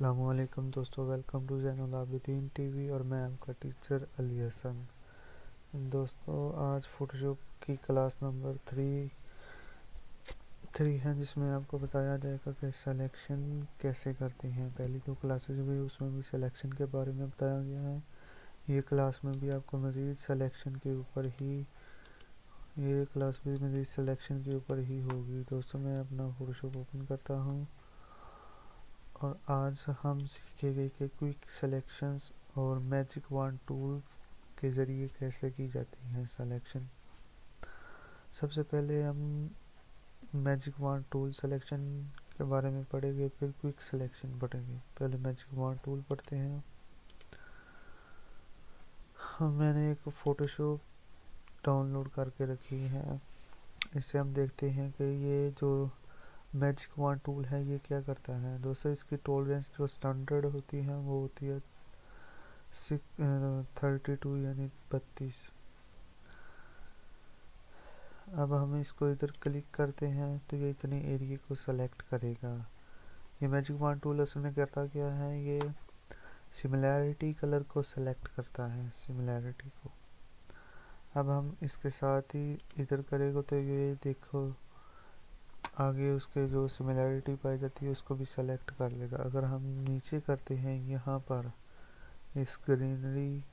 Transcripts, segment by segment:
अस्सलामुअलैकुम दोस्तों, welcome to channel Abideen TV और मैं आपका टीचर अली हसन। दोस्तों, आज फोटोशॉप की क्लास नंबर थ्री है, जिसमें आपको बताया जाएगा कि सिलेक्शन कैसे करते हैं। पहली दो क्लासेस भी उसमें भी सिलेक्शन के बारे में बताया गया है। ये क्लास में भी आपको मज़ीद सिलेक्शन के ऊपर ही ये क्लास भी मज़ीद सिलेक्शन के ऊपर ही होगी। दोस्तों, मैं अपना फोटोशॉप ओपन करता हूँ और आज हम सीखेंगे कि क्विक सिलेक्शंस और मैजिक वॉन्ड टूल्स के ज़रिए कैसे की जाती है सिलेक्शन। सबसे पहले हम मैजिक वॉन्ड टूल सिलेक्शन के बारे में पढ़ेंगे, फिर क्विक सिलेक्शन पढ़ेंगे। पहले मैजिक वॉन्ड टूल पढ़ते हैं। मैंने एक फ़ोटोशॉप डाउनलोड करके रखी है। इससे हम देखते हैं कि ये जो मैजिक वॉन्ड टूल है ये क्या करता है। दोस्तों, इसकी टॉलरेंस जो स्टैंडर्ड होती है वो होती है 32 यानी 32। अब हम इसको इधर क्लिक करते हैं तो ये इतने एरिया को सेलेक्ट करेगा। ये मैजिक वॉन्ड टूल असल में करता क्या है, ये सिमिलैरिटी कलर को सेलेक्ट करता है, सिमिलैरिटी को। अब हम इसके साथ ही इधर करेंगे तो ये देखो आगे उसके जो सिमिलैरिटी पाई जाती है उसको भी सेलेक्ट कर लेगा। अगर हम नीचे करते हैं यहाँ पर इस ग्रीनरी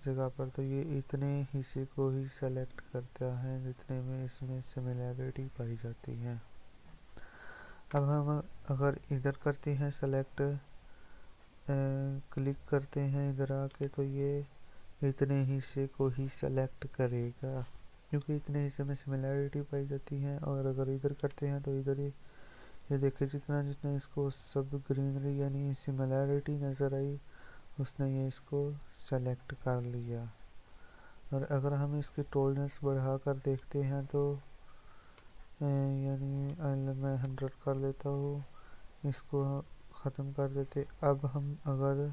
जगह पर तो ये इतने हिस्से को ही सेलेक्ट करता है जितने में इसमें सिमिलैरिटी पाई जाती है। अब हम अगर इधर करते हैं सेलेक्ट, क्लिक करते हैं इधर आके तो ये इतने हिस्से को ही सेलेक्ट करेगा क्योंकि इतने हिस्से में सिमिलैरिटी पाई जाती है। और अगर इधर करते हैं तो इधर ये देखिए जितना जितना इसको सब ग्रीनरी यानी सिमिलैरिटी नज़र आई उसने ये इसको सेलेक्ट कर लिया। और अगर हम इसकी टॉलरेंस बढ़ा कर देखते हैं तो यानी मैं 100 कर लेता हूँ, इसको ख़त्म कर देते। अब हम अगर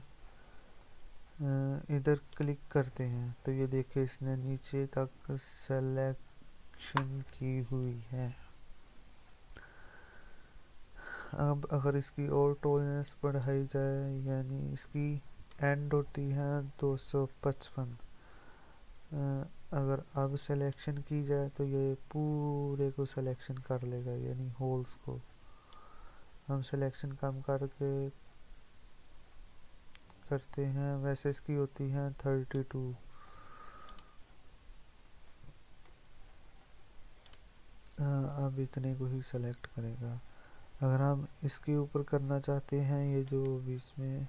इधर क्लिक करते हैं तो ये देखिए इसने नीचे तक सेलेक्शन की हुई है। अब अगर इसकी और टॉलरेंस बढ़ाई जाए यानी इसकी एंड होती है 255, अगर अब सिलेक्शन की जाए तो ये पूरे को सिलेक्शन कर लेगा यानी होल्स को। हम सिलेक्शन कम करके करते हैं, वैसे इसकी होती है 32। अब इतने को ही सेलेक्ट करेगा। अगर हम इसके ऊपर करना चाहते हैं ये जो बीच में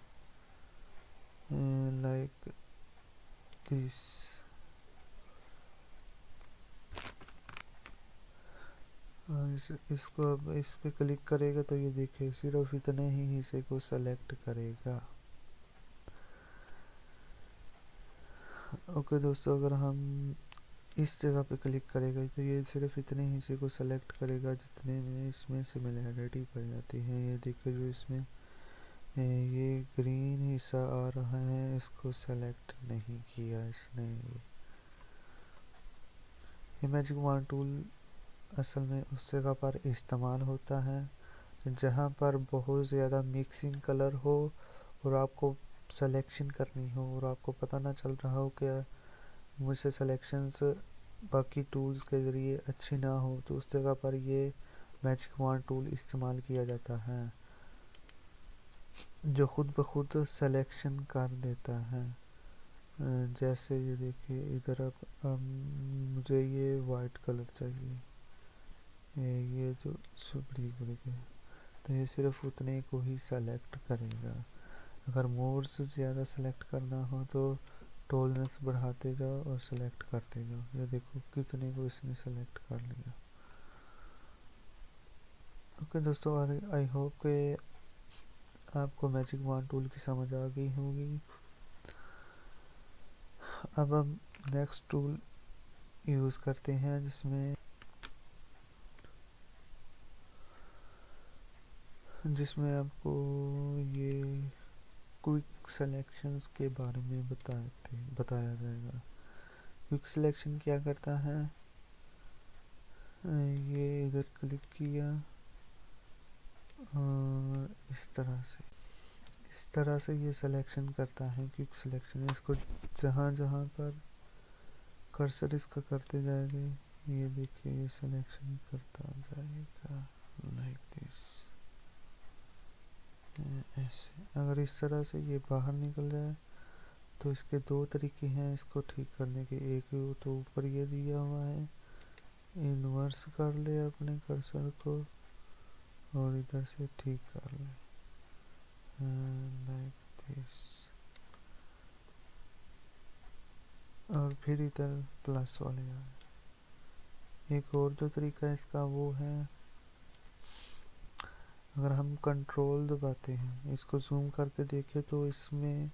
लाइक दिस, इसको अब इस पे क्लिक करेगा तो ये देखिए सिर्फ इतने ही हिस्से को सेलेक्ट करेगा। ओके दोस्तों, अगर हम इस जगह पे क्लिक करेगा तो ये सिर्फ इतने हिस्से को सेलेक्ट करेगा जितने में इसमें सिमिलैरिटी पाई जाती है। ये देखिए जो इसमें ये ग्रीन हिस्सा आ रहा है इसको सेलेक्ट नहीं किया इसने। ये मैजिक वॉन्ड टूल असल में उस जगह पर इस्तेमाल होता है जहाँ पर बहुत ज़्यादा मिक्सिंग कलर हो और आपको सिलेक्शन करनी हो और आपको पता ना चल रहा हो कि मुझसे सिलेक्शंस बाकी टूल्स के ज़रिए अच्छी ना हो, तो उस जगह पर ये मैजिक वॉन्ड टूल इस्तेमाल किया जाता है जो खुद ब खुद सिलेक्शन कर देता है। जैसे ये देखिए इधर अब मुझे ये वाइट कलर चाहिए, ये जो सुपड़ी है तो ये सिर्फ उतने को ही सेलेक्ट करेगा। अगर मोर से ज़्यादा सेलेक्ट करना हो तो टॉलरेंस बढ़ाते जाओ और सेलेक्ट करते जाओ। ये देखो कितने को इसने सेलेक्ट कर लिया। ओके दोस्तों, आई होप कि आपको मैजिक वॉन्ड टूल की समझ आ गई होगी। अब हम नेक्स्ट टूल यूज़ करते हैं जिसमें आपको ये क्विक सिलेक्शंस के बारे में बताया जाएगा। क्विक सिलेक्शन क्या करता है, ये इधर क्लिक किया और इस तरह से इस तरह से ये सिलेक्शन करता है, क्विक सिलेक्शन। इसको जहाँ जहाँ पर कर्सर इसका करते जाएंगे, ये देखिए ये सिलेक्शन करता जाएगा लाइक दिस, ऐसे। अगर इस तरह से ये बाहर निकल जाए तो इसके दो तरीके हैं इसको ठीक करने के। एक तो ऊपर ये दिया हुआ है, इन्वर्स कर ले अपने कर्सर को और इधर से ठीक कर ले लाइक दिस, और फिर इधर प्लस वाले आए। एक और जो तरीका है इसका वो है, अगर हम कंट्रोल दबाते हैं, इसको जूम करके देखें तो इसमें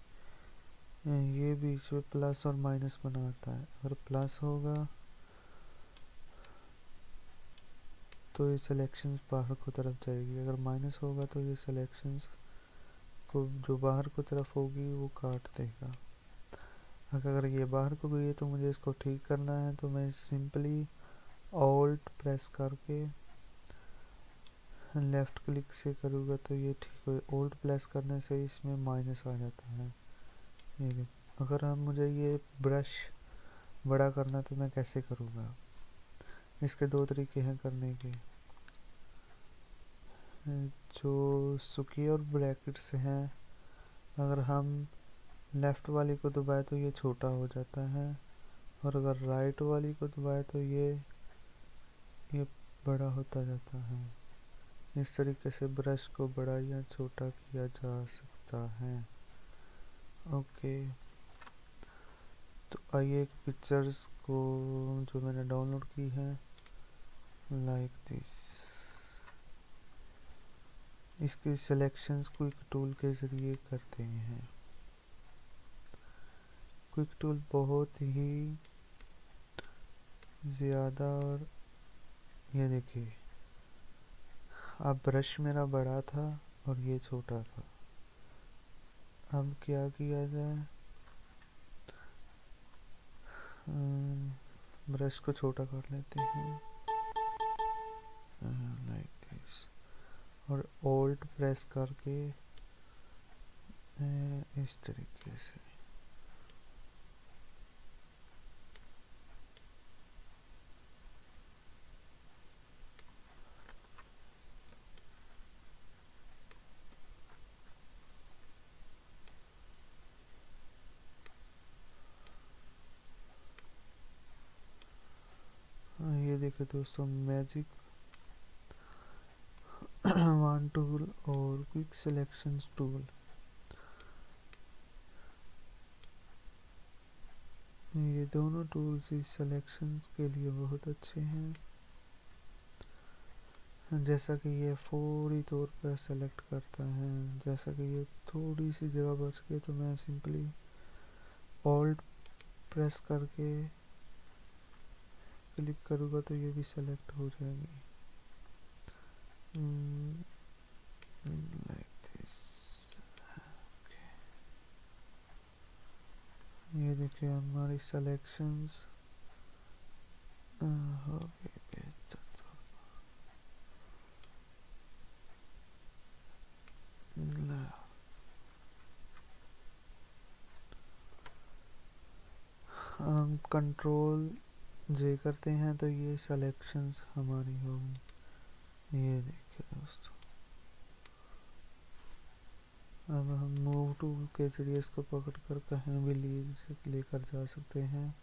ये बीच में प्लस और माइनस बनाता है। अगर प्लस होगा तो ये सिलेक्शंस बाहर को तरफ जाएगी, अगर माइनस होगा तो ये सिलेक्शंस को जो बाहर को तरफ होगी वो काट देगा। अगर ये बाहर को गई है तो मुझे इसको ठीक करना है, तो मैं सिंपली ऑल्ट प्रेस करके लेफ्ट क्लिक से करूँगा तो ये ठीक हो। ऑल्ट प्रेस करने से इसमें माइनस आ जाता है। ये देखो, अगर हम मुझे ये ब्रश बड़ा करना तो मैं कैसे करूँगा, इसके दो तरीके हैं करने के। जो स्क्वायर और ब्रैकेट्स हैं, अगर हम लेफ़्ट वाली को दबाए तो ये छोटा हो जाता है, और अगर राइट वाली को दबाए तो ये बड़ा होता जाता है। इस तरीके से ब्रश को बड़ा या छोटा किया जा सकता है। ओके, तो आइए एक पिक्चर्स को जो मैंने डाउनलोड की है लाइक दिस, इसकी सिलेक्शंस क्विक टूल के ज़रिए करते हैं। क्विक टूल बहुत ही ज़्यादा, और ये देखिए अब ब्रश मेरा बड़ा था और ये छोटा था। अब क्या किया जाए, ब्रश को छोटा कर लेते हैं लाइक दिस, और ऑल्ट प्रेस करके इस तरीके से। ये देखिए दोस्तों, मैजिक वन टूल और क्विक सिलेक्शंस टूल, ये दोनों टूल्स इस सिलेक्शंस के लिए बहुत अच्छे हैं। जैसा कि ये फौरी तौर पर सेलेक्ट करता है, जैसा कि ये थोड़ी सी जगह बच गई तो मैं सिंपली ऑल्ट प्रेस करके क्लिक करूँगा तो ये भी सेलेक्ट हो जाएगी लाइक दिस। ये देखिए हमारी सिलेक्शंस हो गई बेहतर। हम कंट्रोल जे करते हैं तो ये सिलेक्शंस हमारी होंगी। ये देखिए दोस्तों, अब हम मूव टूल के जरिए इसको पकड़ कर कहीं भी लेकर जा सकते हैं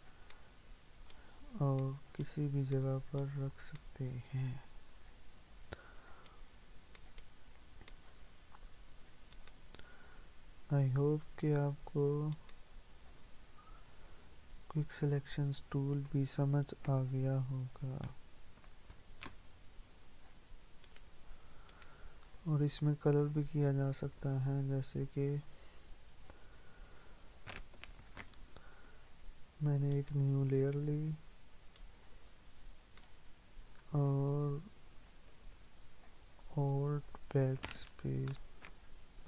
और किसी भी जगह पर रख सकते हैं। आई होप कि आपको क्विक सिलेक्शंस टूल भी समझ आ गया होगा, और इसमें कलर भी किया जा सकता है। जैसे कि मैंने एक न्यू लेयर ली और ऑल्ट बैक स्पेस,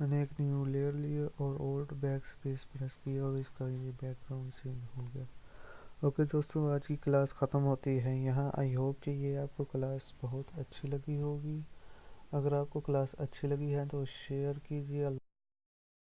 मैंने एक न्यू लेयर ली और ऑल्ट बैक स्पेस प्रेस किया और इसका ये बैकग्राउंड चेंज हो गया। ओके दोस्तों, आज की क्लास ख़त्म होती है यहाँ। आई होप कि ये आपको क्लास बहुत अच्छी लगी होगी। अगर आपको क्लास अच्छी लगी है तो शेयर कीजिए।